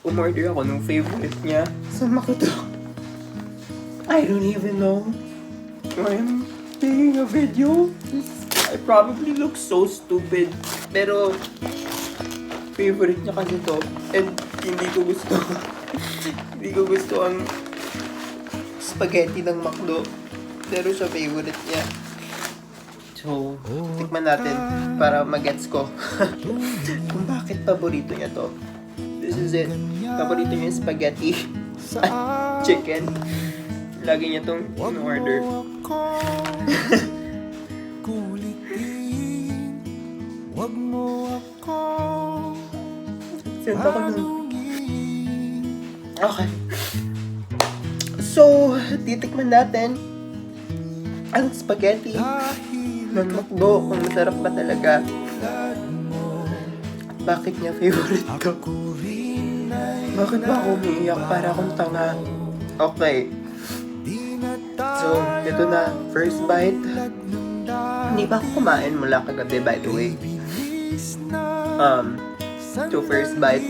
umorder ako ng favorite niya. Saan makito? I don't even know why I'm taking a video. I probably look so stupid. Pero, favorite niya kasi to. And hindi ko gusto. Hindi ko gusto ang spaghetti ng McDo. Pero siya favorite niya. So, tikman natin para magets ko kung bakit paborito niya to. This is it. Paborito niya yung spaghetti at chicken. Lagi niya tong in-order. Senta ko nun. Okay. So, titikman natin ang spaghetti ng McDo kung masarap ba talaga. At bakit niya favorite ko? Bakit ba ako umiiyak para akong tanga? Okay. So, ito na. First bite. Hindi pa ako kumain mula kagabi, by the way. So, first bite.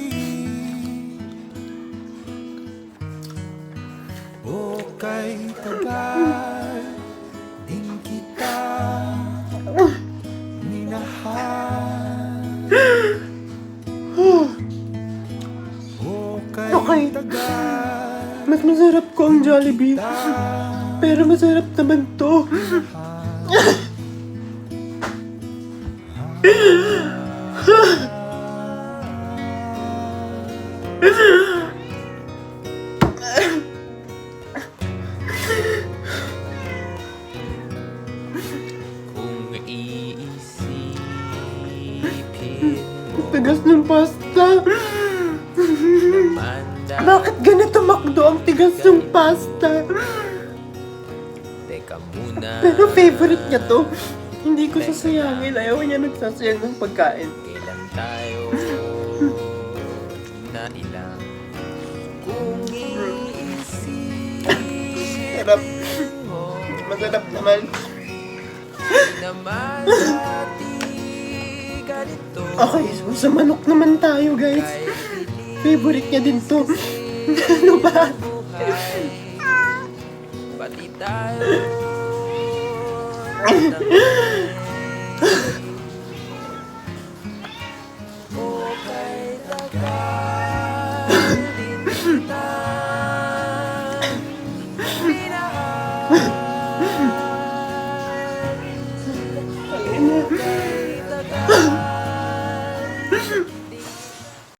Okay, tagal din kita minahal. Okay, tagal Mas masarap ko ang Jollibee. Pero masarap naman to. kung iisipin Tigas ng pasta. manda. Bakit ganito McDo ang tigas ng pasta? Teka muna, Pero favorite niya to. Hindi ko sasayangin. Ayaw niya nagsasayang ng pagkain. kailan tayo na ilang kung iisipin Sarap. Masarap naman. naman dati ganito. Okay, so sa manok naman tayo, guys. Favorite niya din to. Ano ba? Buhay, pati tayo